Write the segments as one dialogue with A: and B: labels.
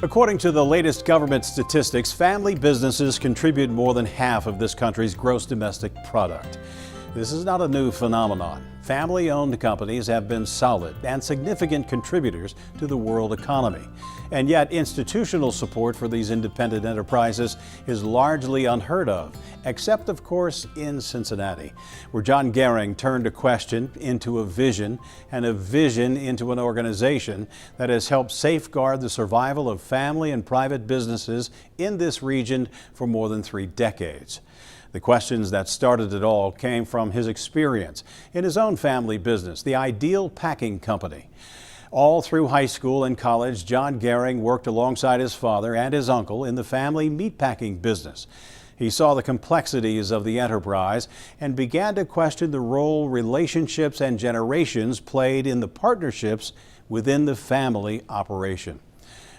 A: According to the latest government statistics, family businesses contribute more than half of this country's gross domestic product. This is not a new phenomenon. Family-owned companies have been solid and significant contributors to the world economy. And yet, institutional support for these independent enterprises is largely unheard of, except, of course, in Cincinnati, where John Gehring turned a question into a vision and a vision into an organization that has helped safeguard the survival of family and private businesses in this region for more than 3 decades. The questions that started it all came from his experience in his own family business, the Ideal Packing Company. All through high school and college, John Gehring worked alongside his father and his uncle in the family meatpacking business. He saw the complexities of the enterprise and began to question the role relationships and generations played in the partnerships within the family operation.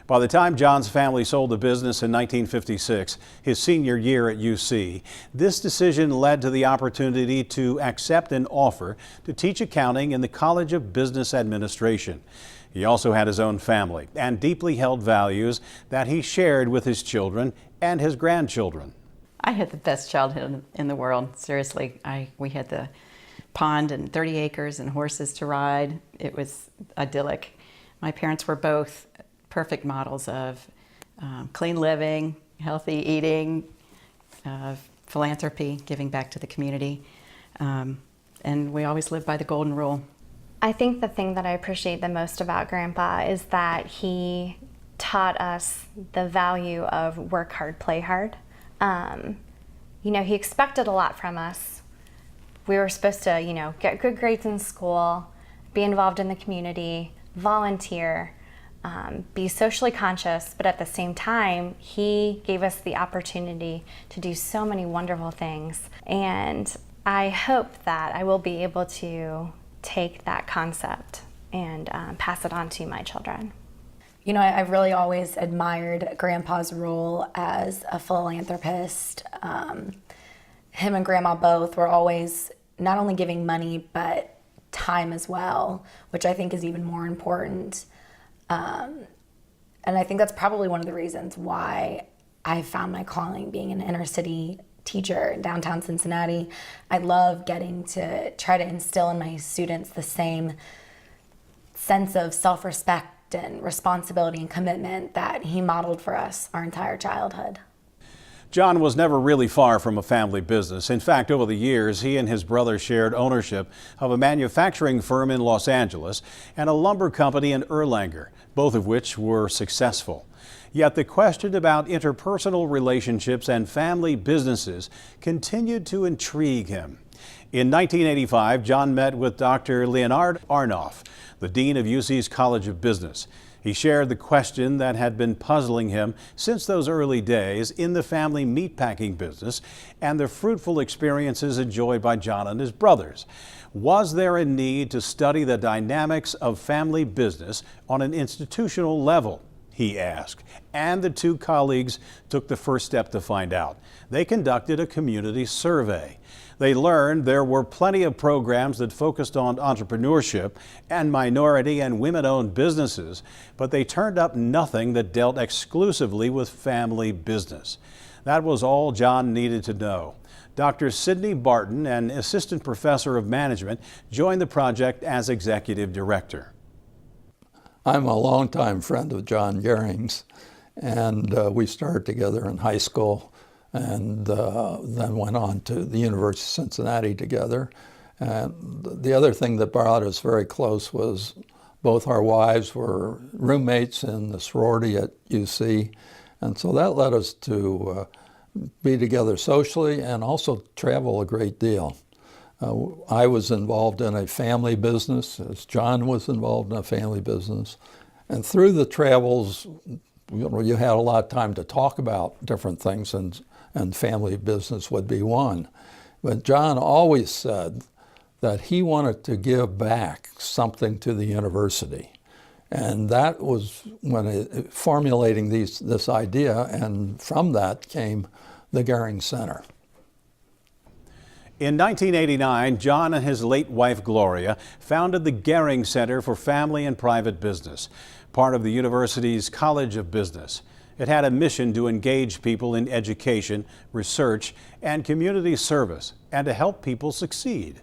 A: By the time John's family sold the business in 1956, his senior year at UC, this decision led to the opportunity to accept an offer to teach accounting in the College of Business Administration. He also had his own family and deeply held values that he shared with his children and his grandchildren.
B: I had the best childhood in the world, seriously. We had the pond and 30 acres and horses to ride. It was idyllic. My parents were both perfect models of clean living, healthy eating, philanthropy, giving back to the community. And we always lived by the golden rule.
C: I think the thing that I appreciate the most about Grandpa is that he taught us the value of work hard, play hard. He expected a lot from us. We were supposed to, get good grades in school, be involved in the community, volunteer, be socially conscious, but at the same time, he gave us the opportunity to do so many wonderful things. And I hope that I will be able to take that concept and pass it on to my children.
D: I've really always admired Grandpa's role as a philanthropist. Him and Grandma both were always not only giving money, but time as well, which I think is even more important. And I think that's probably one of the reasons why I found my calling being an inner city teacher in downtown Cincinnati. I love getting to try to instill in my students the same sense of self-respect and responsibility and commitment that he modeled for us our entire childhood.
A: John was never really far from a family business. In fact, over the years, he and his brother shared ownership of a manufacturing firm in Los Angeles and a lumber company in Erlanger, both of which were successful. Yet the question about interpersonal relationships and family businesses continued to intrigue him. In 1985, John met with Dr. Leonard Arnoff, the dean of UC's College of Business. He shared the question that had been puzzling him since those early days in the family meatpacking business and the fruitful experiences enjoyed by John and his brothers. Was there a need to study the dynamics of family business on an institutional level? He asked, and the two colleagues took the first step to find out. They conducted a community survey. They learned there were plenty of programs that focused on entrepreneurship and minority and women-owned businesses, but they turned up nothing that dealt exclusively with family business. That was all John needed to know. Dr. Sidney Barton, an assistant professor of management, joined the project as executive director.
E: I'm a longtime friend of John Gehring's, and we started together in high school and then went on to the University of Cincinnati together. And the other thing that brought us very close was both our wives were roommates in the sorority at UC, and so that led us to be together socially and also travel a great deal. I was involved in a family business, as John was involved in a family business. And through the travels, you had a lot of time to talk about different things, and family business would be one. But John always said that he wanted to give back something to the university. And that was when formulating this idea, and from that came the Gehring Center.
A: In 1989, John and his late wife Gloria founded the Gehring Center for Family and Private Business, part of the university's College of Business. It had a mission to engage people in education, research, and community service, and to help people succeed,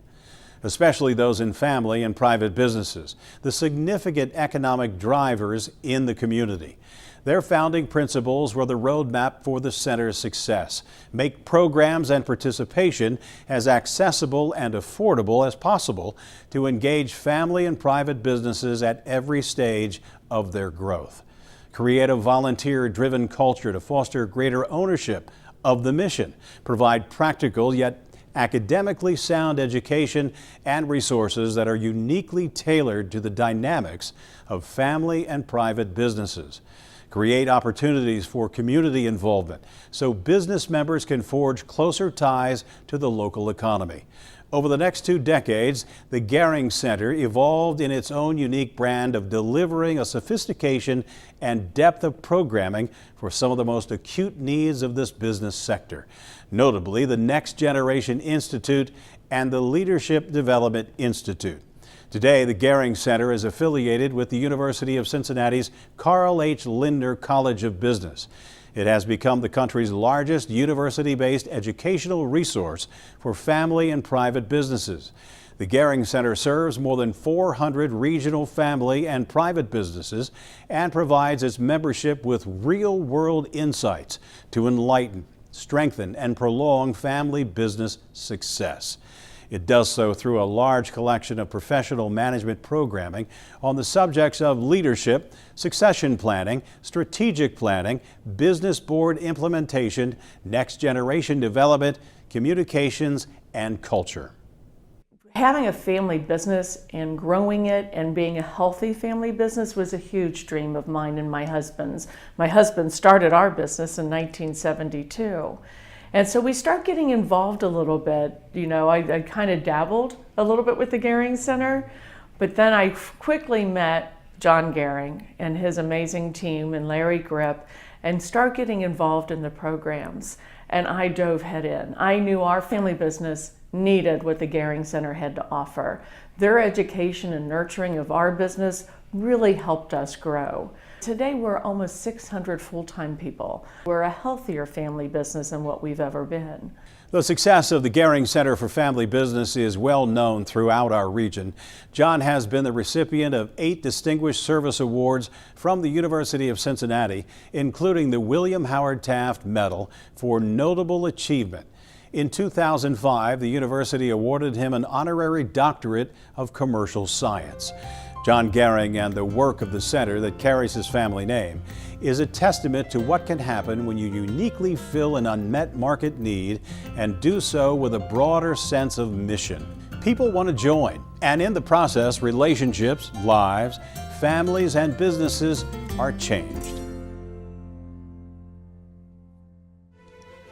A: especially those in family and private businesses, the significant economic drivers in the community. Their founding principles were the roadmap for the center's success. Make programs and participation as accessible and affordable as possible to engage family and private businesses at every stage of their growth. Create a volunteer-driven culture to foster greater ownership of the mission. Provide practical yet academically sound education and resources that are uniquely tailored to the dynamics of family and private businesses. Create opportunities for community involvement so business members can forge closer ties to the local economy. Over the next 2 decades, the Gehring Center evolved in its own unique brand of delivering a sophistication and depth of programming for some of the most acute needs of this business sector, notably the Next Generation Institute and the Leadership Development Institute. Today, the Gehring Center is affiliated with the University of Cincinnati's Carl H. Lindner College of Business. It has become the country's largest university-based educational resource for family and private businesses. The Gehring Center serves more than 400 regional family and private businesses and provides its membership with real-world insights to enlighten, strengthen, and prolong family business success. It does so through a large collection of professional management programming on the subjects of leadership, succession planning, strategic planning, business board implementation, next generation development, communications, and culture.
F: Having a family business and growing it and being a healthy family business was a huge dream of mine and my husband's. My husband started our business in 1972. And so we start getting involved a little bit. You know, I kind of dabbled a little bit with the Gehring Center, but then I quickly met John Gehring and his amazing team and Larry Grip and start getting involved in the programs. And I dove head in. I knew our family business needed what the Gehring Center had to offer. Their education and nurturing of our business really helped us grow. Today we're almost 600 full-time people. We're a healthier family business than what we've ever been.
A: The success of the Gehring Center for Family Business is well known throughout our region. John has been the recipient of 8 Distinguished Service Awards from the University of Cincinnati, including the William Howard Taft Medal for Notable Achievement. In 2005, the university awarded him an honorary doctorate of commercial science. John Gehring and the work of the center that carries his family name is a testament to what can happen when you uniquely fill an unmet market need and do so with a broader sense of mission. People want to join, and in the process, relationships, lives, families, and businesses are changed.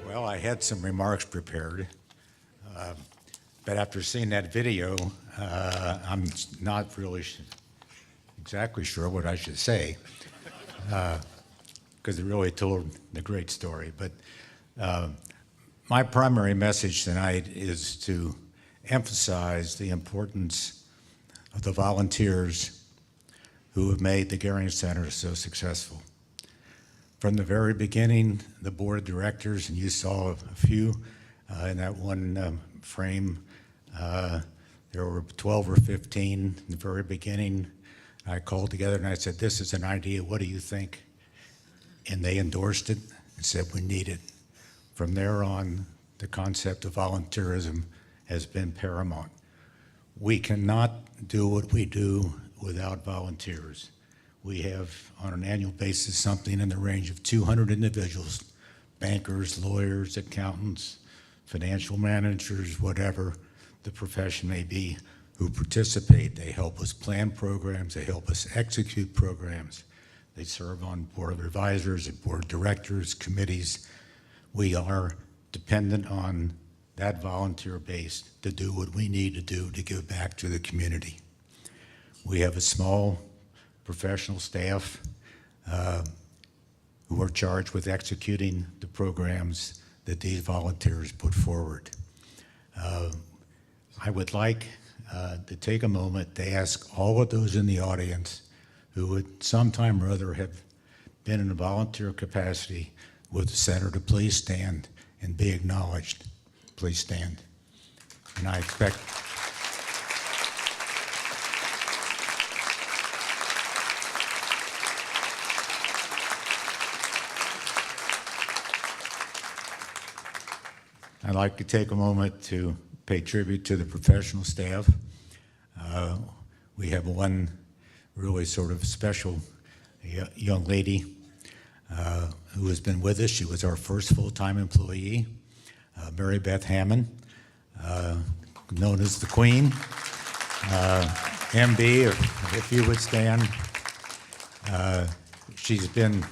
G: Well, I had some remarks prepared, but after seeing that video, I'm not really exactly sure what I should say, because it really told the great story. But my primary message tonight is to emphasize the importance of the volunteers who have made the Gehring Center so successful. From the very beginning, the board of directors, and you saw a few in that one frame, there were 12 or 15 in the very beginning. I called together and I said, this is an idea, what do you think? And they endorsed it and said we need it. From there on, the concept of volunteerism has been paramount. We cannot do what we do without volunteers. We have, on an annual basis, something in the range of 200 individuals, bankers, lawyers, accountants, financial managers, whatever the profession may be, who participate. They help us plan programs, they help us execute programs. They serve on board of advisors and board of directors, committees. We are dependent on that volunteer base to do what we need to do to give back to the community. We have a small professional staff who are charged with executing the programs that these volunteers put forward. I would like to take a moment to ask all of those in the audience who would sometime or other have been in a volunteer capacity with the center to please stand and be acknowledged. Please stand. And I expect I'd like to take a moment to pay tribute to the professional staff. We have one really sort of special young lady who has been with us. She was our first full-time employee, Mary Beth Hammond, known as the Queen. MB, if you would stand. She's been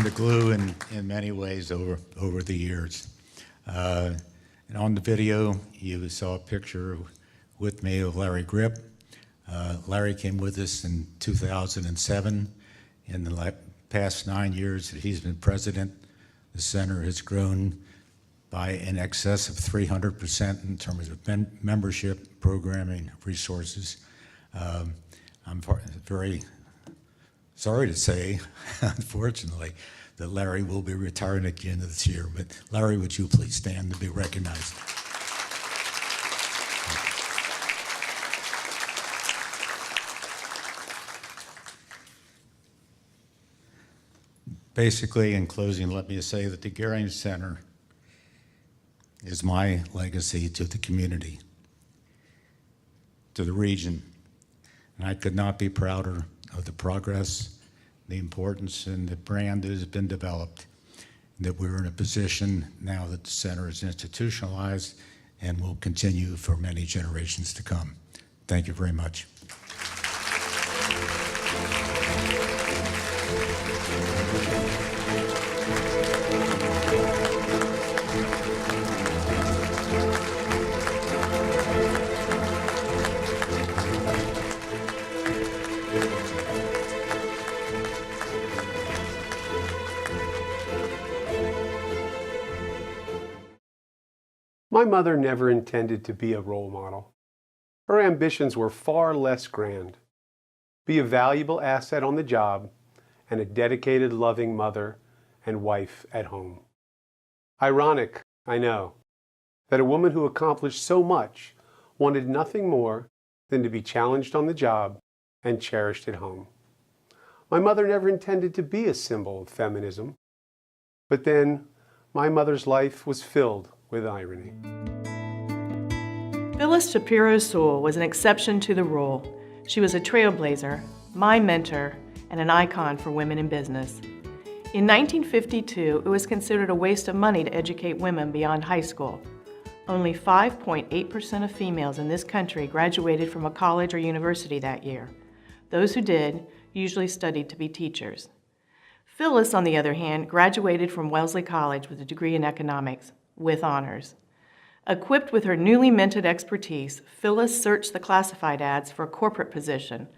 G: the glue in many ways over the years. And on the video, you saw a picture with me of Larry Grip. Larry came with us in 2007. In the past 9 years that he's been president, the center has grown by in excess of 300% in terms of membership, programming, resources. I'm very sorry to say, unfortunately, that Larry will be retiring at the end of this year. But Larry, would you please stand to be recognized? Basically, in closing, let me say that the Gehring Center is my legacy to the community, to the region, and I could not be prouder of the progress, the importance, and the brand that has been developed, and that we're in a position now that the center is institutionalized and will continue for many generations to come. Thank you very much.
H: My mother never intended to be a role model. Her ambitions were far less grand. Be a valuable asset on the job and a dedicated, loving mother and wife at home. Ironic, I know, that a woman who accomplished so much wanted nothing more than to be challenged on the job and cherished at home. My mother never intended to be a symbol of feminism, but then my mother's life was filled with irony.
F: Phyllis Shapiro Sewell was an exception to the rule. She was a trailblazer, my mentor, and an icon for women in business. In 1952, it was considered a waste of money to educate women beyond high school. Only 5.8% of females in this country graduated from a college or university that year. Those who did usually studied to be teachers. Phyllis, on the other hand, graduated from Wellesley College with a degree in economics, with honors. Equipped with her newly minted expertise, Phyllis searched the classified ads for a corporate position.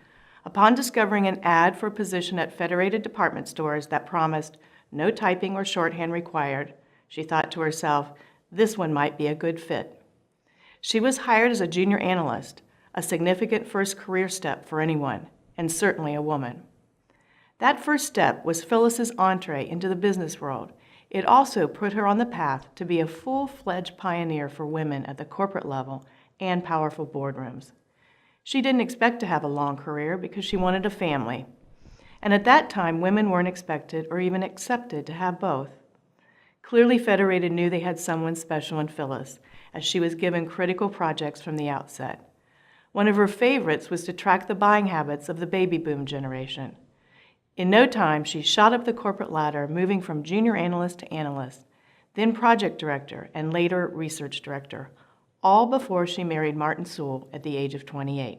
F: Upon discovering an ad for a position at Federated Department Stores that promised no typing or shorthand required, she thought to herself, this one might be a good fit. She was hired as a junior analyst, a significant first career step for anyone, and certainly a woman. That first step was Phyllis's entree into the business world. It also put her on the path to be a full-fledged pioneer for women at the corporate level and powerful boardrooms. She didn't expect to have a long career because she wanted a family. And at that time, women weren't expected or even accepted to have both. Clearly, Federated knew they had someone special in Phyllis, as she was given critical projects from the outset. One of her favorites was to track the buying habits of the baby boom generation. In no time, she shot up the corporate ladder, moving from junior analyst to analyst, then project director, and later research director, all before she married Martin Sewell at the age of 28.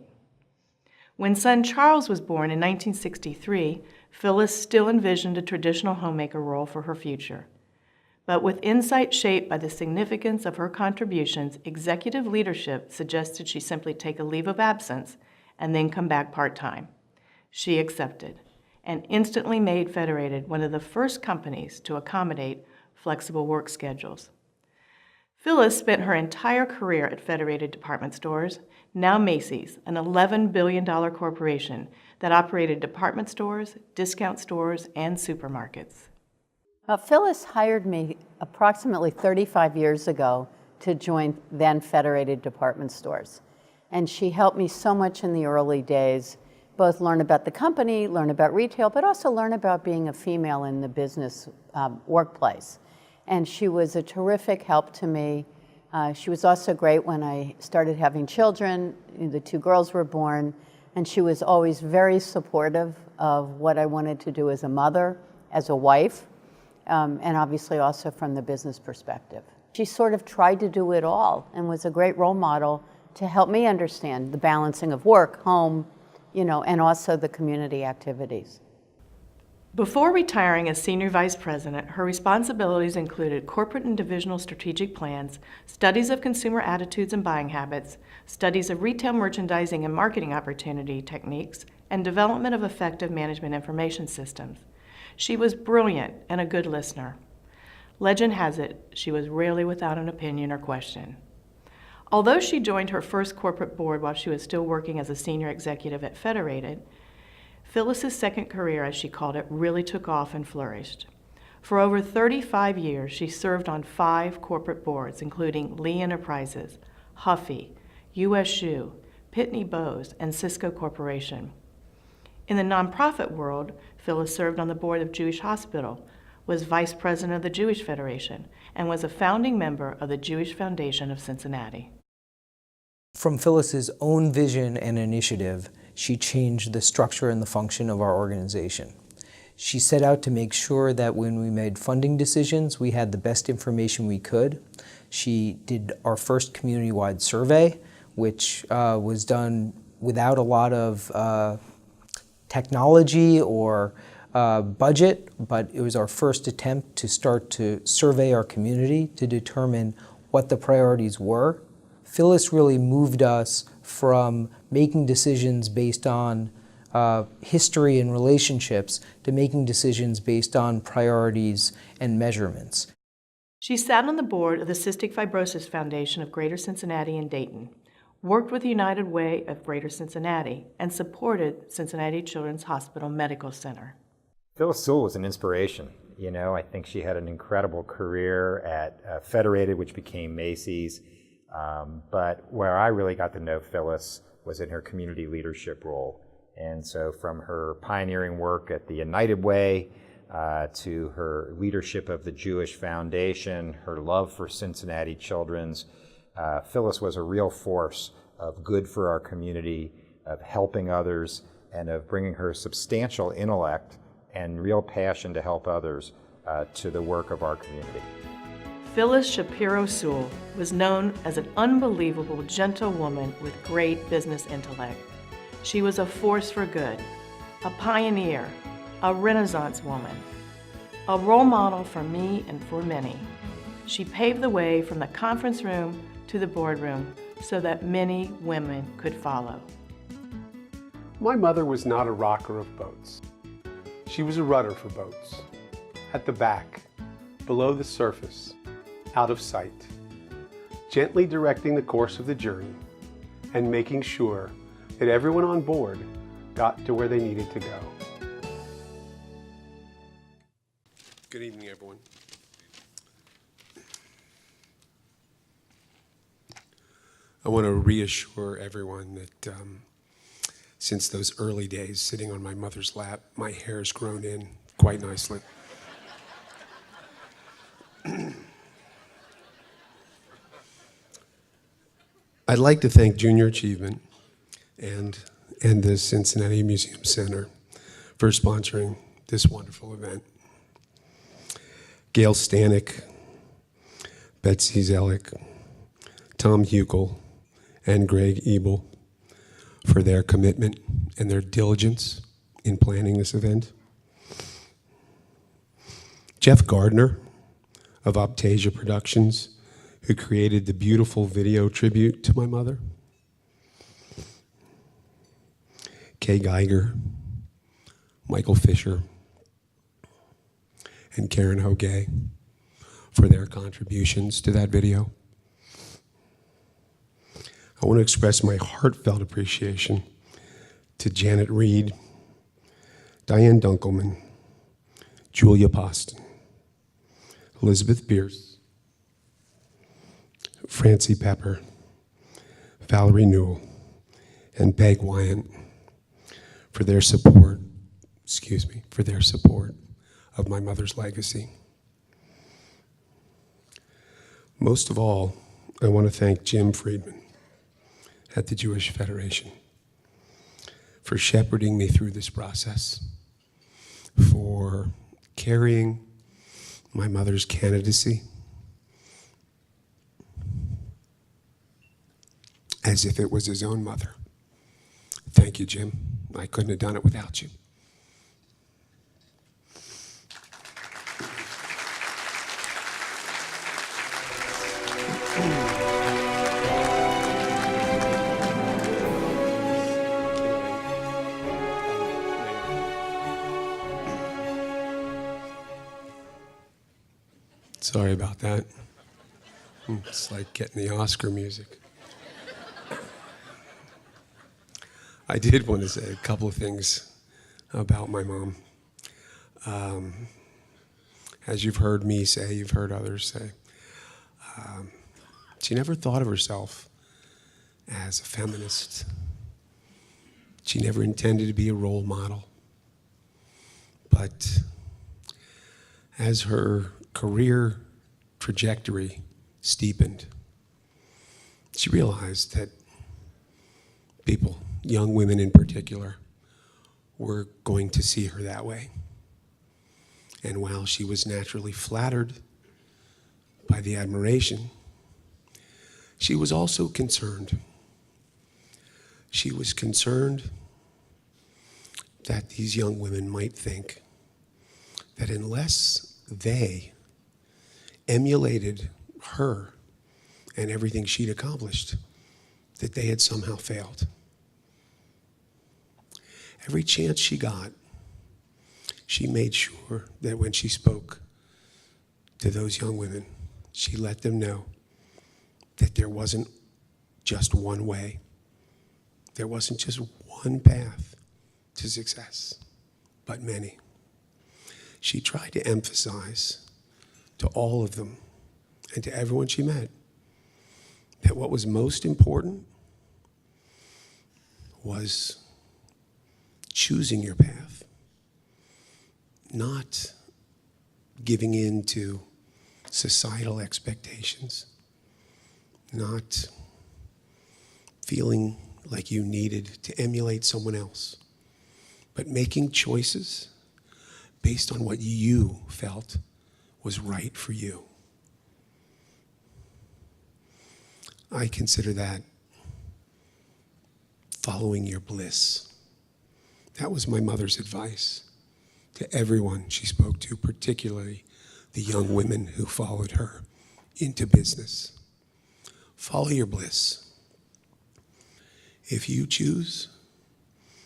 F: When son Charles was born in 1963, Phyllis still envisioned a traditional homemaker role for her future. But with insight shaped by the significance of her contributions, executive leadership suggested she simply take a leave of absence and then come back part-time. She accepted, and instantly made Federated one of the first companies to accommodate flexible work schedules. Phyllis spent her entire career at Federated Department Stores, now Macy's, an $11 billion corporation that operated department stores, discount stores, and supermarkets.
I: Phyllis hired me approximately 35 years ago to join then Federated Department Stores. And she helped me so much in the early days, both learn about the company, learn about retail, but also learn about being a female in the business workplace. And she was a terrific help to me. She was also great when I started having children. The 2 girls were born, and she was always very supportive of what I wanted to do as a mother, as a wife, and obviously also from the business perspective. She sort of tried to do it all and was a great role model to help me understand the balancing of work, home, and also the community activities.
F: Before retiring as Senior Vice President, her responsibilities included corporate and divisional strategic plans, studies of consumer attitudes and buying habits, studies of retail merchandising and marketing opportunity techniques, and development of effective management information systems. She was brilliant and a good listener. Legend has it, she was rarely without an opinion or question. Although she joined her first corporate board while she was still working as a senior executive at Federated, Phyllis's second career, as she called it, really took off and flourished. For over 35 years, she served on 5 corporate boards, including Lee Enterprises, Huffy, U.S. Shoe, Pitney Bowes, and Cisco Corporation. In the nonprofit world, Phyllis served on the board of Jewish Hospital, was vice president of the Jewish Federation, and was a founding member of the Jewish Foundation of Cincinnati.
J: From Phyllis's own vision and initiative, she changed the structure and the function of our organization. She set out to make sure that when we made funding decisions, we had the best information we could. She did our first community-wide survey, which was done without a lot of technology or budget, but it was our first attempt to start to survey our community to determine what the priorities were. Phyllis really moved us from making decisions based on history and relationships to making decisions based on priorities and measurements.
F: She sat on the board of the Cystic Fibrosis Foundation of Greater Cincinnati and Dayton, worked with United Way of Greater Cincinnati, and supported Cincinnati Children's Hospital Medical Center.
K: Phyllis Sewell was an inspiration. I think she had an incredible career at Federated, which became Macy's. But where I really got to know Phyllis was in her community leadership role. And so from her pioneering work at the United Way to her leadership of the Jewish Foundation, her love for Cincinnati Children's, Phyllis was a real force of good for our community, of helping others, and of bringing her substantial intellect and real passion to help others to the work of our community.
F: Phyllis Shapiro Sewell was known as an unbelievable, gentle woman with great business intellect. She was a force for good, a pioneer, a Renaissance woman, a role model for me and for many. She paved the way from the conference room to the boardroom so that many women could follow.
H: My mother was not a rocker of boats. She was a rudder for boats. At the back, below the surface, out of sight, gently directing the course of the journey and making sure that everyone on board got to where they needed to go. Good evening, everyone. I want to reassure everyone that since those early days sitting on my mother's lap, my hair's grown in quite nicely. I'd like to thank Junior Achievement and the Cincinnati Museum Center for sponsoring this wonderful event. Gail Stanek, Betsy Zellick, Tom Huckel, and Greg Ebel for their commitment and their diligence in planning this event. Jeff Gardner of Optasia Productions, who created the beautiful video tribute to my mother. Kay Geiger, Michael Fisher, and Karen Hogue, for their contributions to that video. I want to express my heartfelt appreciation to Janet Reed, Diane Dunkelman, Julia Poston, Elizabeth Bierce, Francie Pepper, Valerie Newell, and Peg Wyant for their support, of my mother's legacy. Most of all, I want to thank Jim Friedman at the Jewish Federation for shepherding me through this process, for carrying my mother's candidacy as if it was his own mother. Thank you, Jim. I couldn't have done it without you. Sorry about that. It's like getting the Oscar music. I did want to say a couple of things about my mom. As you've heard me say, you've heard others say, she never thought of herself as a feminist. She never intended to be a role model. But as her career trajectory steepened, she realized that people, young women in particular, were going to see her that way. And while she was naturally flattered by the admiration, she was also concerned. She was concerned that these young women might think that unless they emulated her and everything she'd accomplished, that they had somehow failed. Every chance she got, she made sure that when she spoke to those young women, she let them know that there wasn't just one way. There wasn't just one path to success, but many. She tried to emphasize to all of them and to everyone she met that what was most important was choosing your path, not giving in to societal expectations, not feeling like you needed to emulate someone else, but making choices based on what you felt was right for you. I consider that following your bliss. That was my mother's advice to everyone she spoke to, particularly the young women who followed her into business. Follow your bliss. If you choose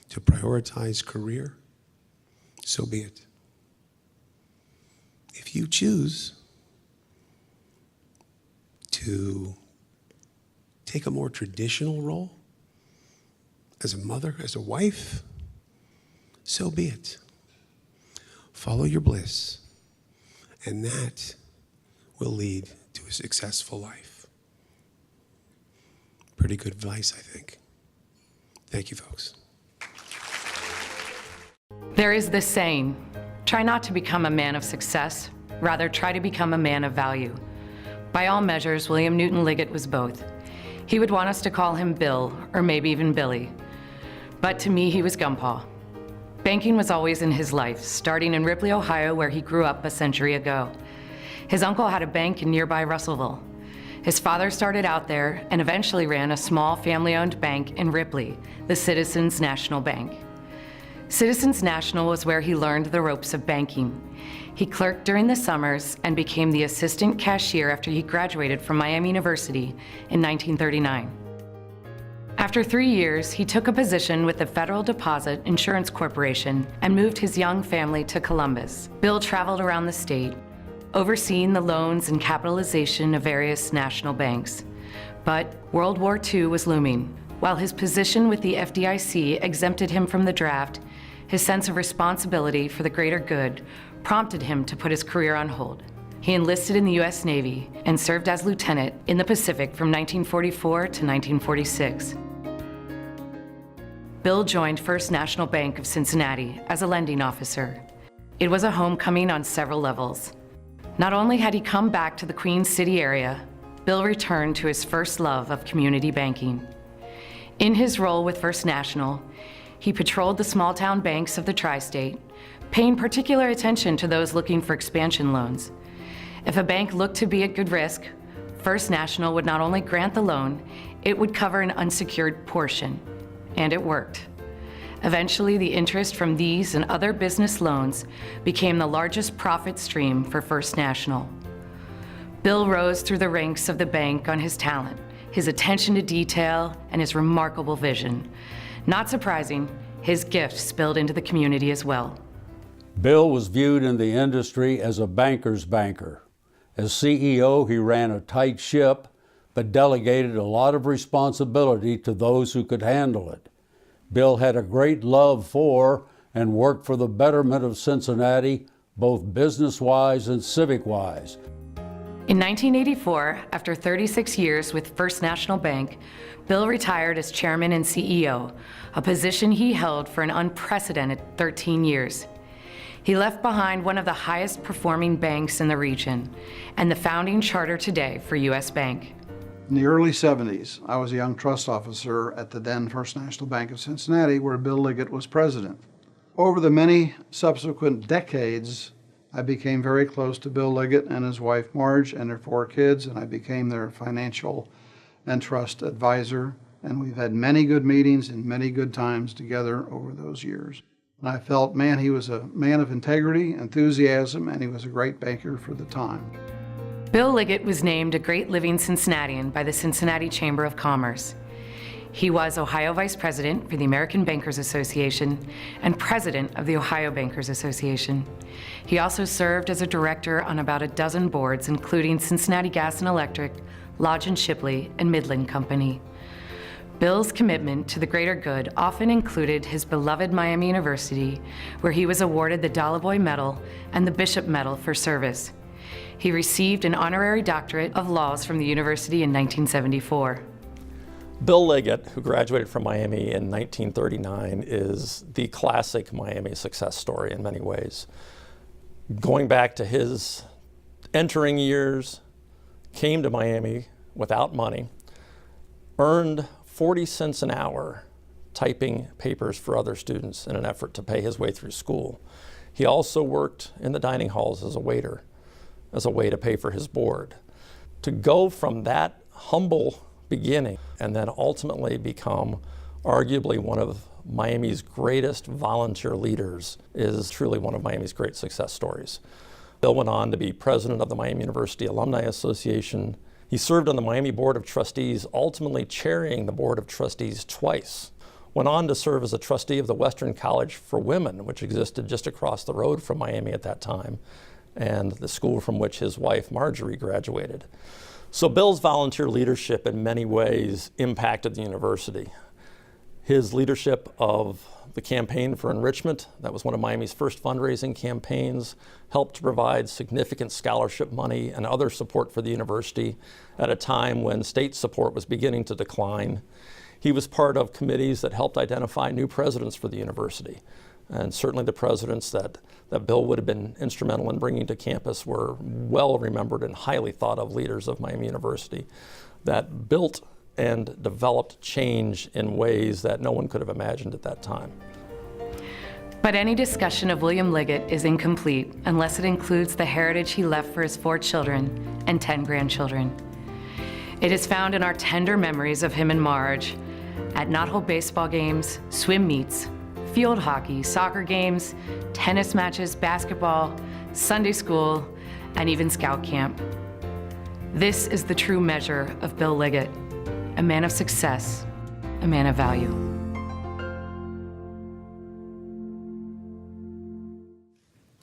H: to prioritize career, so be it. If you choose to take a more traditional role as a mother, as a wife, so be it. Follow your bliss, and that will lead to a successful life. Pretty good advice, I think. Thank you, folks.
L: There is this saying, try not to become a man of success, rather try to become a man of value. By all measures, William Newton Liggett was both. He would want us to call him Bill, or maybe even Billy. But to me, he was Gumpaw. Banking was always in his life, starting in Ripley, Ohio, where he grew up a century ago. His uncle had a bank in nearby Russellville. His father started out there and eventually ran a small family-owned bank in Ripley, the Citizens National Bank. Citizens National was where he learned the ropes of banking. He clerked during the summers and became the assistant cashier after he graduated from Miami University in 1939. After 3 years, he took a position with the Federal Deposit Insurance Corporation and moved his young family to Columbus. Bill traveled around the state, overseeing the loans and capitalization of various national banks. But World War II was looming. While his position with the FDIC exempted him from the draft, his sense of responsibility for the greater good prompted him to put his career on hold. He enlisted in the U.S. Navy and served as lieutenant in the Pacific from 1944 to 1946. Bill joined First National Bank of Cincinnati as a lending officer. It was a homecoming on several levels. Not only had he come back to the Queen City area, Bill returned to his first love of community banking. In his role with First National, he patrolled the small-town banks of the tri-state, paying particular attention to those looking for expansion loans. If a bank looked to be at good risk, First National would not only grant the loan, it would cover an unsecured portion, and it worked. Eventually, the interest from these and other business loans became the largest profit stream for First National. Bill rose through the ranks of the bank on his talent, his attention to detail, and his remarkable vision. Not surprising, his gifts spilled into the community as well.
M: Bill was viewed in the industry as a banker's banker. As CEO, he ran a tight ship, but delegated a lot of responsibility to those who could handle it. Bill had a great love for and worked for the betterment of Cincinnati, both business-wise and civic-wise.
L: In 1984, after 36 years with First National Bank, Bill retired as chairman and CEO, a position he held for an unprecedented 13 years. He left behind one of the highest performing banks in the region and the founding charter today for U.S. Bank.
N: In the early 70s, I was a young trust officer at the then First National Bank of Cincinnati, where Bill Liggett was president. Over the many subsequent decades, I became very close to Bill Liggett and his wife Marge and their 4 kids, and I became their financial and trust advisor. And we've had many good meetings and many good times together over those years. And I felt, man, he was a man of integrity, enthusiasm, and he was a great banker for the time.
L: Bill Liggett was named a Great Living Cincinnatian by the Cincinnati Chamber of Commerce. He was Ohio Vice President for the American Bankers Association and President of the Ohio Bankers Association. He also served as a director on about a dozen boards, including Cincinnati Gas and Electric, Lodge and Shipley, and Midland Company. Bill's commitment to the greater good often included his beloved Miami University, where he was awarded the Dollavoy Medal and the Bishop Medal for service. He received an honorary doctorate of laws from the university in 1974.
O: Bill Liggett, who graduated from Miami in 1939, is the classic Miami success story in many ways. Going back to his entering years, came to Miami without money, earned 40 cents an hour typing papers for other students in an effort to pay his way through school. He also worked in the dining halls as a waiter, as a way to pay for his board. To go from that humble beginning and then ultimately become arguably one of Miami's greatest volunteer leaders is truly one of Miami's great success stories. Bill went on to be president of the Miami University Alumni Association. He served on the Miami Board of Trustees, ultimately chairing the Board of Trustees twice. Went on to serve as a trustee of the Western College for Women, which existed just across the road from Miami at that time, and the school from which his wife Marjorie graduated. So Bill's volunteer leadership in many ways impacted the university. His leadership of the campaign for enrichment, that was one of Miami's first fundraising campaigns, helped to provide significant scholarship money and other support for the university at a time when state support was beginning to decline. He was part of committees that helped identify new presidents for the university. And certainly the presidents that Bill would have been instrumental in bringing to campus were well remembered and highly thought of leaders of Miami University that built and developed change in ways that no one could have imagined at that time.
L: But any discussion of William Liggett is incomplete unless it includes the heritage he left for his 4 children and 10 grandchildren. It is found in our tender memories of him and Marge at Knothole baseball games, swim meets, field hockey, soccer games, tennis matches, basketball, Sunday school, and even scout camp. This is the true measure of Bill Liggett, a man of success, a man of value.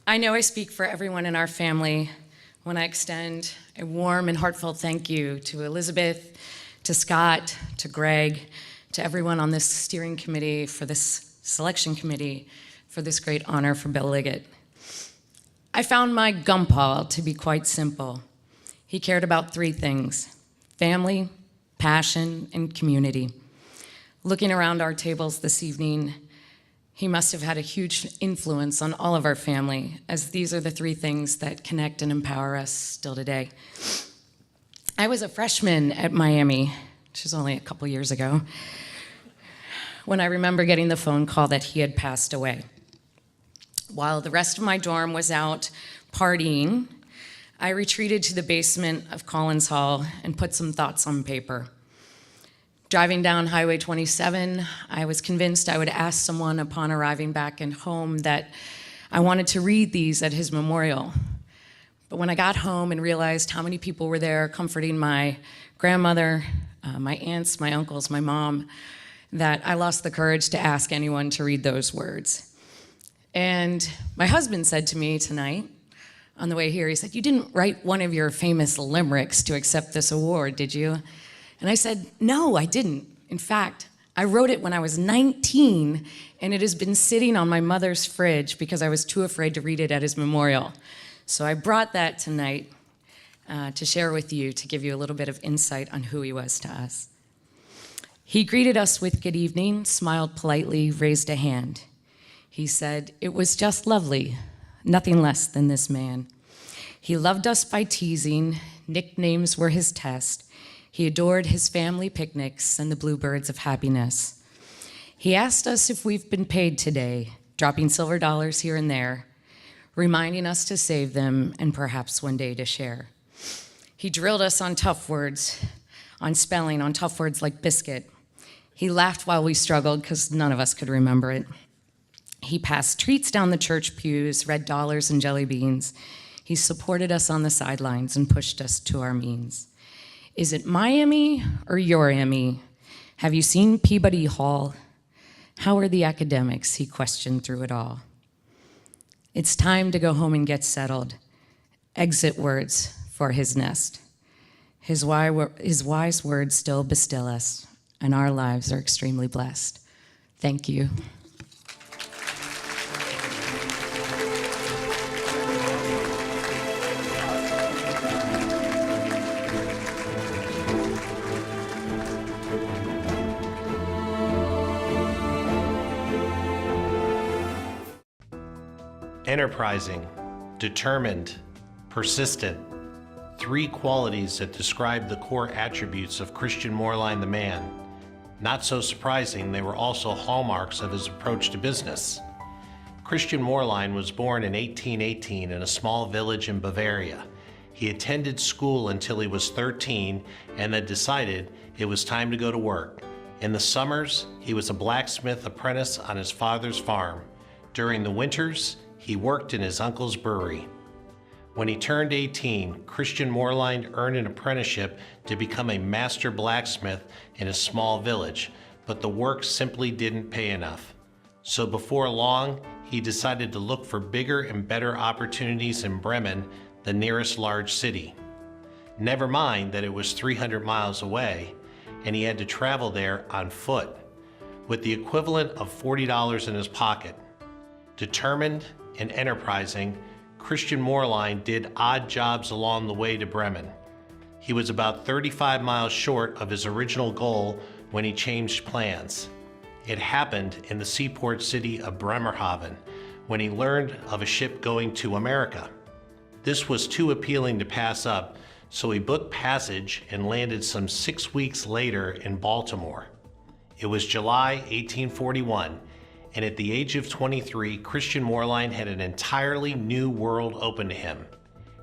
L: I know I speak for everyone in our family want to extend a warm and heartfelt thank you to Elizabeth, to Scott, to Greg, to everyone on this steering committee, for this selection committee, for this great honor for Bill Liggett. I found my gumpaw to be quite simple. He cared about three things: family, passion, and community. Looking around our tables this evening, he must have had a huge influence on all of our family, as these are the three things that connect and empower us still today. I was a freshman at Miami, which was only a couple years ago, when I remember getting the phone call that he had passed away. While the rest of my dorm was out partying, I retreated to the basement of Collins Hall and put some thoughts on paper. Driving down Highway 27, I was convinced I would ask someone upon arriving back at home that I wanted to read these at his memorial. But when I got home and realized how many people were there comforting my grandmother, my aunts, my uncles, my mom, that I lost the courage to ask anyone to read those words. And my husband said to me tonight, on the way here, he said, "You didn't write one of your famous limericks to accept this award, did you?" And I said, "No, I didn't. In fact, I wrote it when I was 19, and it has been sitting on my mother's fridge because I was too afraid to read it at his memorial." So I brought that tonight to share with you, to give you a little bit of insight on who he was to us. He greeted us with good evening, smiled politely, raised a hand. He said, "It was just lovely, nothing less than this man. He loved us by teasing, nicknames were his test. He adored his family picnics and the bluebirds of happiness. He asked us if we've been paid today, dropping silver dollars here and there, reminding us to save them and perhaps one day to share. He drilled us on tough words, on spelling, on tough words like biscuit. He laughed while we struggled because none of us could remember it. He passed treats down the church pews, red dollars and jelly beans. He supported us on the sidelines and pushed us to our means. Is it my Emmy or your Emmy? Have you seen Peabody Hall? How are the academics? He questioned through it all. It's time to go home and get settled. Exit words for his nest. His wise words still bestill us, and our lives are extremely blessed. Thank you.
P: Enterprising, determined, persistent. Three qualities that describe the core attributes of Christian Moerlein the man. Not so surprising, they were also hallmarks of his approach to business. Christian Moerlein was born in 1818 in a small village in Bavaria. He attended school until he was 13 and then decided it was time to go to work. In the summers, he was a blacksmith apprentice on his father's farm. During the winters, he worked in his uncle's brewery. When he turned 18, Christian Moerlein earned an apprenticeship to become a master blacksmith in a small village, but the work simply didn't pay enough. So before long, he decided to look for bigger and better opportunities in Bremen, the nearest large city. Never mind that it was 300 miles away, and he had to travel there on foot, with the equivalent of $40 in his pocket. Determined and enterprising, Christian Moerlein did odd jobs along the way to Bremen. He was about 35 miles short of his original goal when he changed plans. It happened in the seaport city of Bremerhaven when he learned of a ship going to America. This was too appealing to pass up, so he booked passage and landed some 6 weeks later in Baltimore. It was July 1841, and at the age of 23, Christian Moerlein had an entirely new world open to him.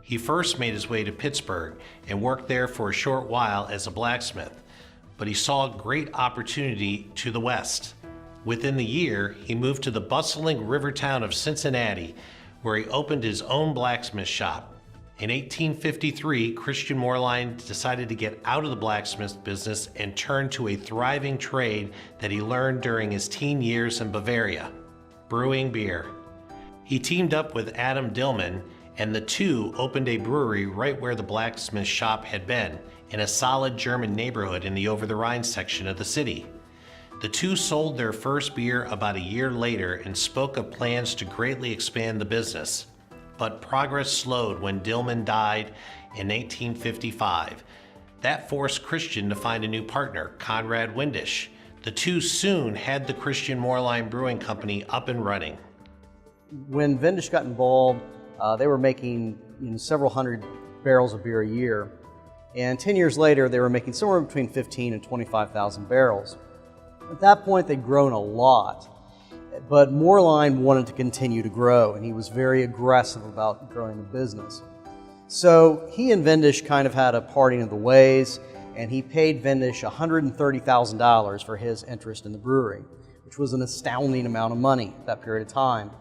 P: He first made his way to Pittsburgh and worked there for a short while as a blacksmith, but he saw a great opportunity to the west. Within the year, he moved to the bustling river town of Cincinnati, where he opened his own blacksmith shop. In 1853, Christian Moerlein decided to get out of the blacksmith business and turn to a thriving trade that he learned during his teen years in Bavaria, brewing beer. He teamed up with Adam Dillman and the two opened a brewery right where the blacksmith shop had been, in a solid German neighborhood in the Over the Rhine section of the city. The two sold their first beer about a year later and spoke of plans to greatly expand the business. But progress slowed when Dillman died in 1855. That forced Christian to find a new partner, Conrad Windisch. The two soon had the Christian Moerlein Brewing Company up and running.
Q: When Windisch got involved, they were making several hundred barrels of beer a year. And 10 years later, they were making somewhere between 15 and 25,000 barrels. At that point, they'd grown a lot, but Moerlein wanted to continue to grow, and he was very aggressive about growing the business. So he and Windisch kind of had a parting of the ways, and he paid Windisch $130,000 for his interest in the brewery, which was an astounding amount of money at that period of time.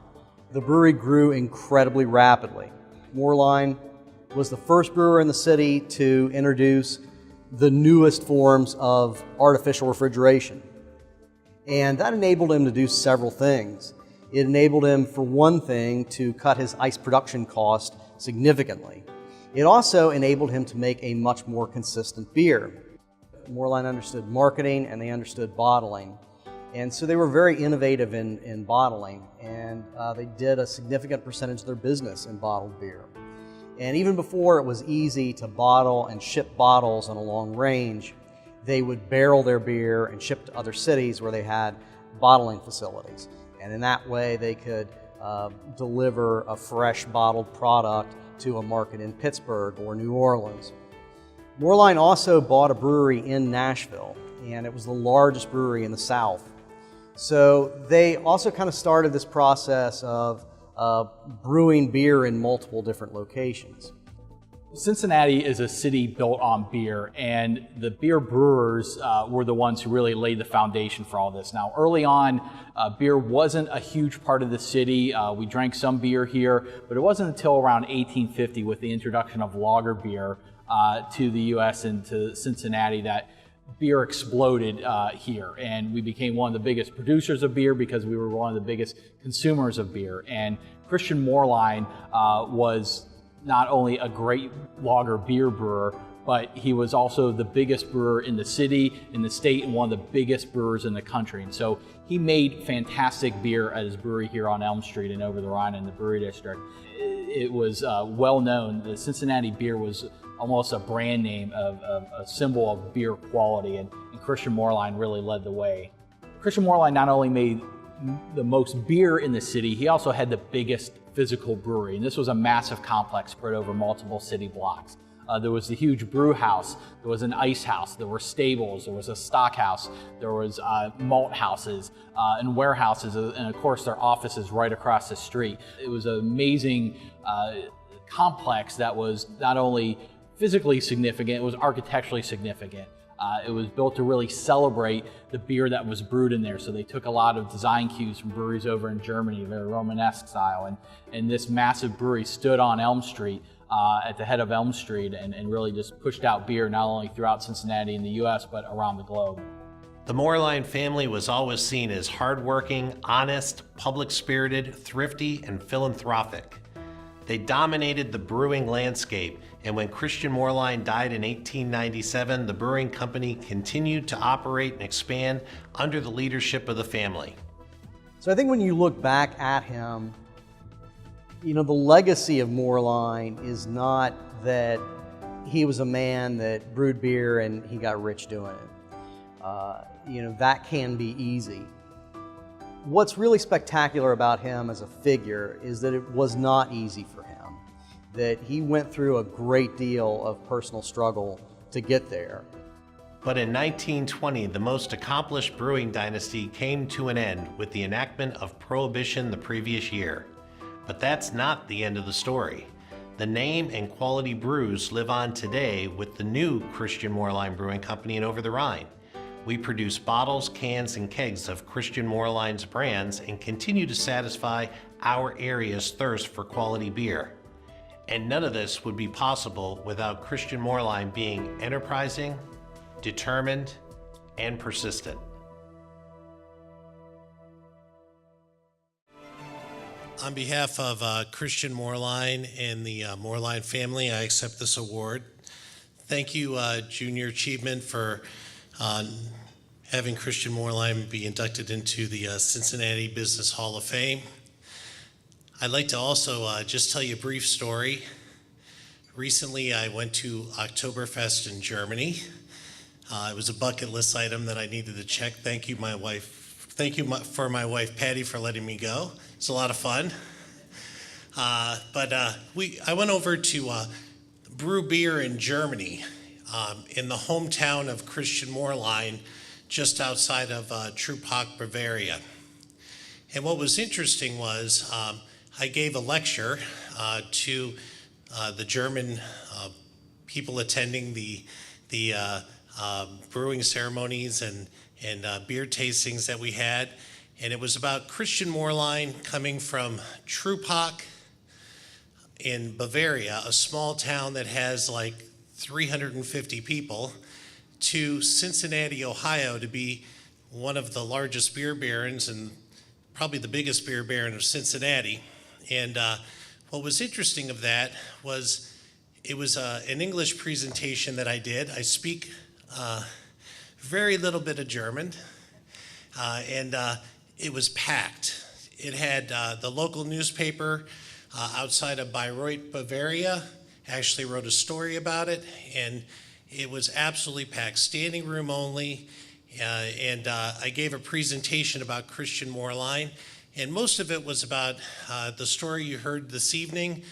Q: The brewery grew incredibly rapidly. Moerlein was the first brewer in the city to introduce the newest forms of artificial refrigeration. And that enabled him to do several things. It enabled him, for one thing, to cut his ice production cost significantly. It also enabled him to make a much more consistent beer. Moerlein understood marketing and they understood bottling. And so they were very innovative in bottling, and they did a significant percentage of their business in bottled beer. And even before it was easy to bottle and ship bottles on a long range, they would barrel their beer and ship to other cities where they had bottling facilities. And in that way, they could deliver a fresh bottled product to a market in Pittsburgh or New Orleans. Moerlein also bought a brewery in Nashville, and it was the largest brewery in the South. So they also kind of started this process of brewing beer in multiple different locations.
R: Cincinnati is a city built on beer, and the beer brewers were the ones who really laid the foundation for all this. Now, early on, beer wasn't a huge part of the city. We drank some beer here, but it wasn't until around 1850 with the introduction of lager beer to the U.S. and to Cincinnati that beer exploded here, and we became one of the biggest producers of beer because we were one of the biggest consumers of beer. And Christian Moerlein was not only a great lager beer brewer, but he was also the biggest brewer in the city, in the state, and one of the biggest brewers in the country. And so he made fantastic beer at his brewery here on Elm Street and Over the Rhine in the Brewery District. It was well known. The Cincinnati beer was almost a brand name, of a symbol of beer quality, and Christian Moerlein really led the way. Christian Moerlein not only made the most beer in the city, he also had the biggest physical brewery, and this was a massive complex spread over multiple city blocks. There was the huge brew house, there was an ice house, there were stables, there was a stock house, there was malt houses and warehouses, and of course their offices right across the street. It was an amazing complex that was not only physically significant, it was architecturally significant. It was built to really celebrate the beer that was brewed in there. So they took a lot of design cues from breweries over in Germany, very Romanesque style. And this massive brewery stood on Elm Street, at the head of Elm Street, and really just pushed out beer not only throughout Cincinnati and the U.S., but around the globe.
P: The Moerlein family was always seen as hardworking, honest, public-spirited, thrifty, and philanthropic. They dominated the brewing landscape, and when Christian Moerlein died in 1897, the brewing company continued to operate and expand under the leadership of the family.
Q: So I think when you look back at him, the legacy of Moerlein is not that he was a man that brewed beer and he got rich doing it. That can be easy. What's really spectacular about him as a figure is that it was not easy for him, that he went through a great deal of personal struggle to get there.
P: But in 1920, the most accomplished brewing dynasty came to an end with the enactment of Prohibition the previous year. But that's not the end of the story. The name and quality brews live on today with the new Christian Moerlein Brewing Company in Over the Rhine. We produce bottles, cans, and kegs of Christian Moerlein's brands and continue to satisfy our area's thirst for quality beer. And none of this would be possible without Christian Moerlein being enterprising, determined, and persistent. On behalf of Christian Moerlein and the Moerlein family, I accept this award. Thank you, Junior Achievement, for having Christian Moerlein be inducted into the Cincinnati Business Hall of Fame. I'd like to also just tell you a brief story. Recently, I went to Oktoberfest in Germany. It was a bucket list item that I needed to check. Thank you, my wife. Thank you for my wife, Patty, for letting me go. It's a lot of fun. I went over to brew beer in Germany, in the hometown of Christian Moerlein, just outside of Truppach, Bavaria. And what was interesting was I gave a lecture to the German people attending the brewing ceremonies and beer tastings that we had. And it was about Christian Moerlein coming from Truppach in Bavaria, a small town that has like 350 people, to Cincinnati, Ohio, to be one of the largest beer barons and probably the biggest beer baron of Cincinnati. And what was interesting of that was it was an English presentation that I did. I speak very little bit of German, and it was packed. It had the local newspaper outside of Bayreuth, Bavaria, actually wrote a story about it, and it was absolutely packed, standing room only, and I gave a presentation about Christian Moerlein, and most of it was about the story you heard this evening.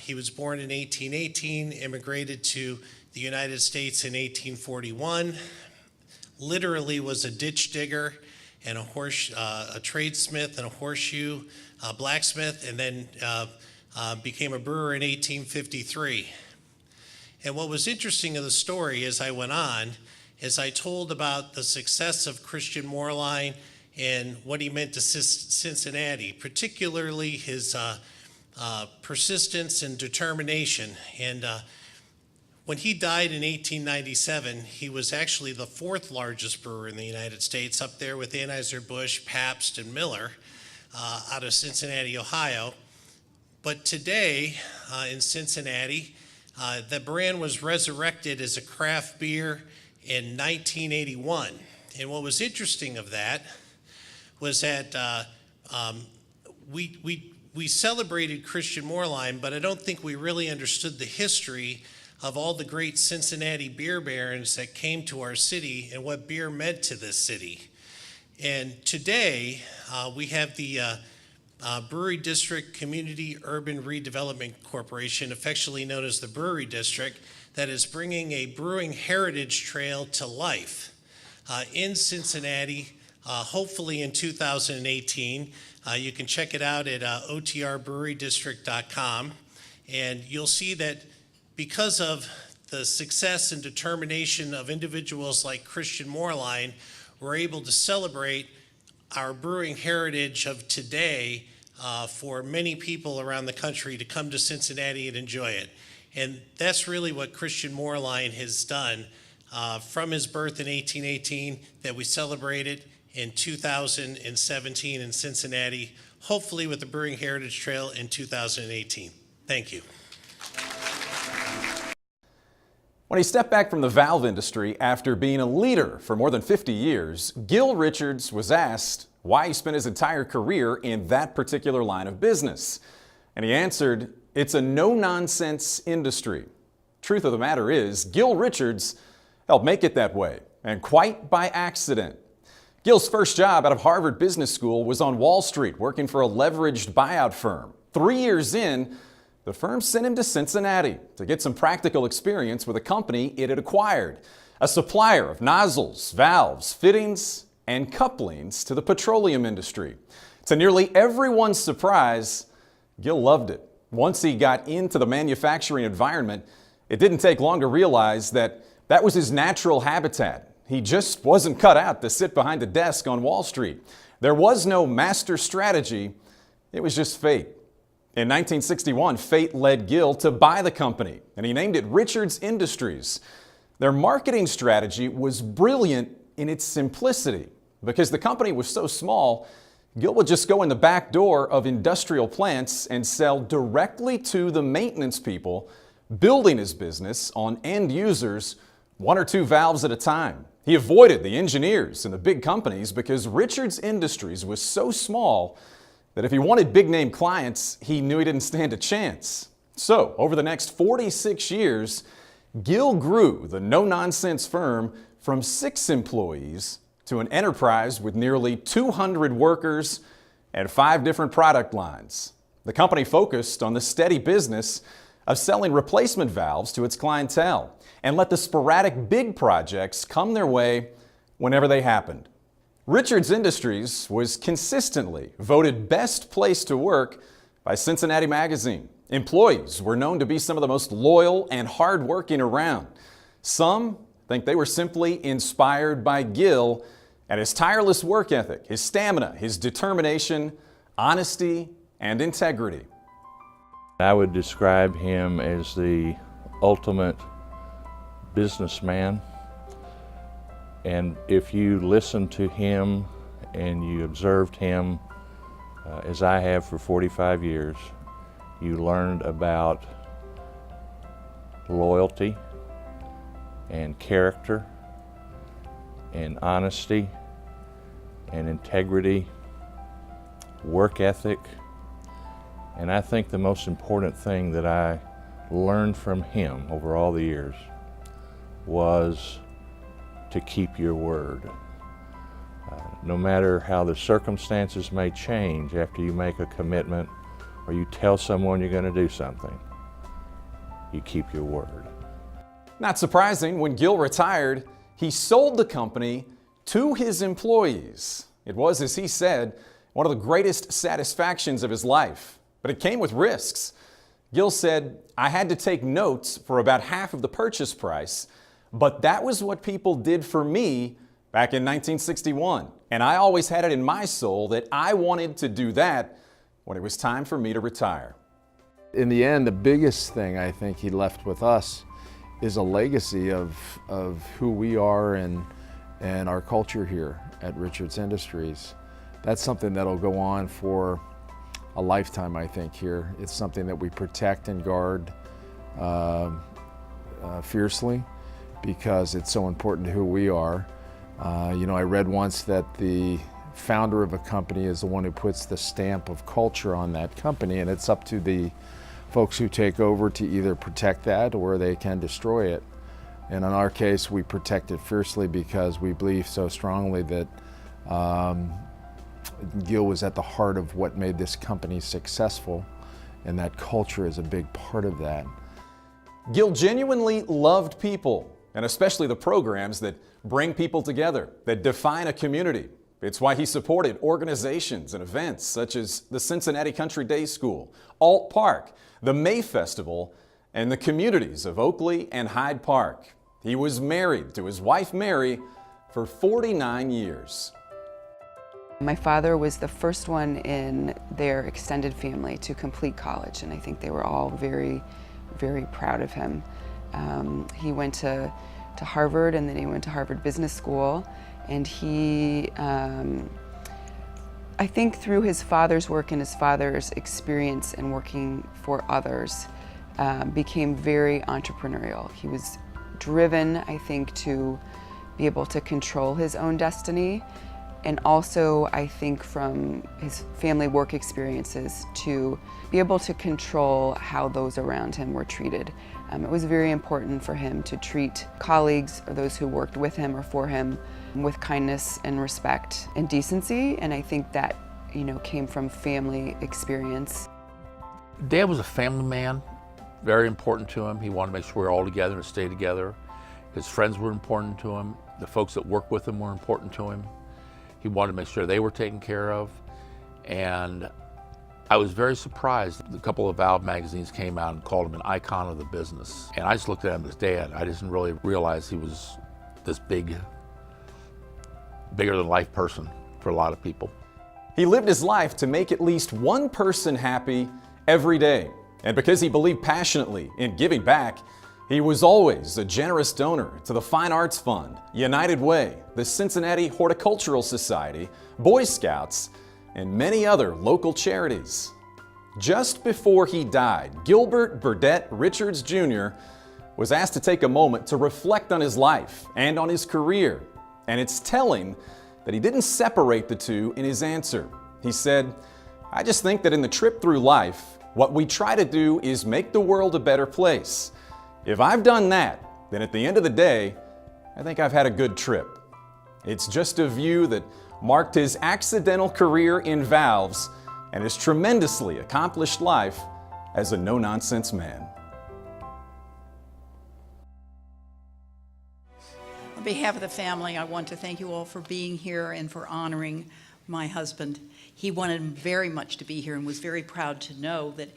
P: He was born in 1818, immigrated to the United States in 1841, literally was a ditch digger and a tradesmith and a horseshoe blacksmith, and then became a brewer in 1853. And what was interesting of the story as I went on is I told about the success of Christian Moerlein and what he meant to Cincinnati, particularly his persistence and determination. And when he died in 1897, he was actually the 4th largest brewer in the United States, up there with Anheuser-Busch, Pabst, and Miller, out of Cincinnati, Ohio. But today, in Cincinnati, the brand was resurrected as a craft beer in 1981. And what was interesting of that was that we celebrated Christian Moerlein, but I don't think we really understood the history of all the great Cincinnati beer barons that came to our city and what beer meant to this city. And today, we have the Brewery District Community Urban Redevelopment Corporation, affectionately known as the Brewery District, that is bringing a brewing heritage trail to life in Cincinnati, hopefully in 2018. You can check it out at otrbrewrydistrict.com, and you'll see that because of the success and determination of individuals like Christian Moerlein, we're able to celebrate our brewing heritage of today for many people around the country to come to Cincinnati and enjoy it. And that's really what Christian Moerlein has done from his birth in 1818 that we celebrated in 2017 in Cincinnati, hopefully with the Brewing Heritage Trail in 2018. Thank you.
S: When he stepped back from the valve industry after being a leader for more than 50 years, Gil Richards was asked why he spent his entire career in that particular line of business. And he answered, "It's a no-nonsense industry." Truth of the matter is, Gil Richards helped make it that way, and quite by accident. Gil's first job out of Harvard Business School was on Wall Street, working for a leveraged buyout firm. 3 years in, the firm sent him to Cincinnati to get some practical experience with a company it had acquired, a supplier of nozzles, valves, fittings, and couplings to the petroleum industry. To nearly everyone's surprise, Gil loved it. Once he got into the manufacturing environment, it didn't take long to realize that that was his natural habitat. He just wasn't cut out to sit behind a desk on Wall Street. There was no master strategy, it was just fate. In 1961, fate led Gil to buy the company, and he named it Richards Industries. Their marketing strategy was brilliant in its simplicity because the company was so small, Gil would just go in the back door of industrial plants and sell directly to the maintenance people, building his business on end users, 1 or 2 valves at a time. He avoided the engineers and the big companies because Richards Industries was so small that if he wanted big name clients, he knew he didn't stand a chance. So, over the next 46 years, Gil grew the no-nonsense firm from 6 employees to an enterprise with nearly 200 workers and 5 different product lines. The company focused on the steady business of selling replacement valves to its clientele and let the sporadic big projects come their way whenever they happened. Richards Industries was consistently voted best place to work by Cincinnati Magazine. Employees were known to be some of the most loyal and hardworking around. Some think they were simply inspired by Gil and his tireless work ethic, his stamina, his determination, honesty, and integrity.
T: I would describe him as the ultimate businessman. And if you listen to him and you observed him, as I have for 45 years, you learned about loyalty and character and honesty and integrity, work ethic. And I think the most important thing that I learned from him over all the years was to keep your word. No matter how the circumstances may change after you make a commitment or you tell someone you're going to do something, you keep your word.
S: Not surprising, when Gil retired, he sold the company to his employees. It was, as he said, one of the greatest satisfactions of his life, but it came with risks. Gil said, "I had to take notes for about half of the purchase price, but that was what people did for me back in 1961. And I always had it in my soul that I wanted to do that when it was time for me to retire."
U: In the end, the biggest thing I think he left with us is a legacy of who we are and our culture here at Richards Industries. That's something that'll go on for a lifetime, I think, here. It's something that we protect and guard fiercely because it's so important to who we are. You know, I read once that the founder of a company is the one who puts the stamp of culture on that company, and it's up to the folks who take over to either protect that or they can destroy it. And in our case, we protect it fiercely because we believe so strongly that Gil was at the heart of what made this company successful, and that culture is a big part of that.
S: Gil genuinely loved people, and especially the programs that bring people together, that define a community. It's why he supported organizations and events such as the Cincinnati Country Day School, Alt Park, the May Festival, and the communities of Oakley and Hyde Park. He was married to his wife Mary for 49 years.
V: My father was the first one in their extended family to complete college, and I think they were all very, very proud of him. He went to Harvard, and then he went to Harvard Business School, and he, I think through his father's work and his father's experience in working for others, became very entrepreneurial. He was driven, I think, to be able to control his own destiny, and also, I think, from his family work experiences, to be able to control how those around him were treated. It was very important for him to treat colleagues or those who worked with him or for him with kindness and respect and decency, and I think that, you know, came from family experience.
W: Dad was a family man, very important to him. He wanted to make sure we were all together and stay together. His friends were important to him. The folks that worked with him were important to him. He wanted to make sure they were taken care of. And I was very surprised. A couple of valve magazines came out and called him an icon of the business. And I just looked at him as Dad. I didn't really realize he was this bigger than life person for a lot of people.
S: He lived his life to make at least one person happy every day. And because he believed passionately in giving back, he was always a generous donor to the Fine Arts Fund, United Way, the Cincinnati Horticultural Society, Boy Scouts, and many other local charities. Just before he died, Gilbert Burdett Richards Jr. was asked to take a moment to reflect on his life and on his career. And it's telling that he didn't separate the two in his answer. He said, "I just think that in the trip through life, what we try to do is make the world a better place. If I've done that, then at the end of the day, I think I've had a good trip." It's just a view that marked his accidental career in valves and his tremendously accomplished life as a no-nonsense man.
B: On behalf of the family, I want to thank you all for being here and for honoring my husband. He wanted very much to be here and was very proud to know that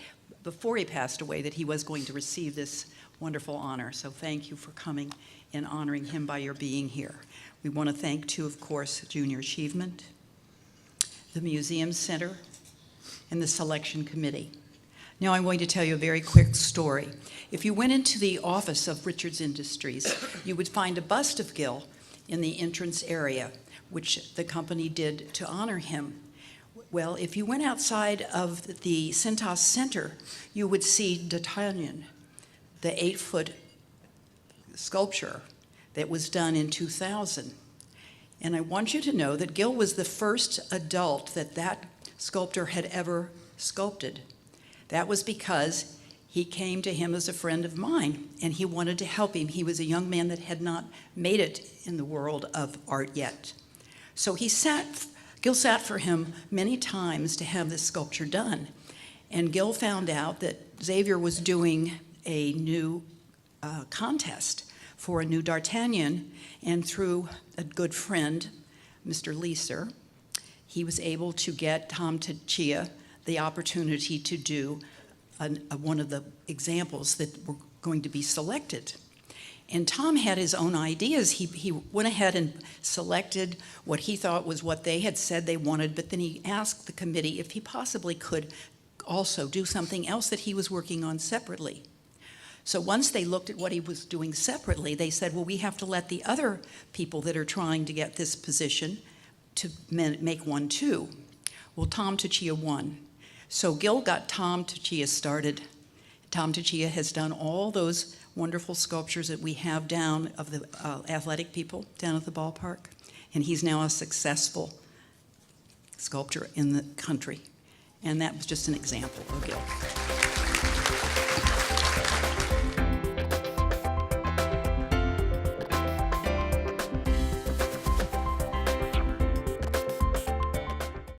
B: before he passed away that he was going to receive this wonderful honor. So thank you for coming and honoring him by your being here. We want to thank, too, of course, Junior Achievement, the Museum Center, and the Selection Committee. Now I'm going to tell you a very quick story. If you went into the office of Richards Industries, you would find a bust of Gil in the entrance area, which the company did to honor him. Well, if you went outside of the Cintas Center, you would see D'Artagnan, the 8-foot sculpture that was done in 2000. And I want you to know that Gil was the first adult that sculptor had ever sculpted. That was because he came to him as a friend of mine, and he wanted to help him. He was a young man that had not made it in the world of art yet. So Gil sat for him many times to have this sculpture done. And Gil found out that Xavier was doing a new contest for a new D'Artagnan, and through a good friend, Mr. Leeser, he was able to get Tom Taccia the opportunity to do one of the examples that were going to be selected. And Tom had his own ideas. He went ahead and selected what he thought was what they had said they wanted, but then he asked the committee if he possibly could also do something else that he was working on separately. So once they looked at what he was doing separately, they said, well, we have to let the other people that are trying to get this position to make one too. Well, Tom Taccia won. So Gil got Tom Taccia started. Tom Taccia has done all those wonderful sculptures that we have down of the athletic people down at the ballpark. And he's now a successful sculptor in the country. And that was just an example of Gil.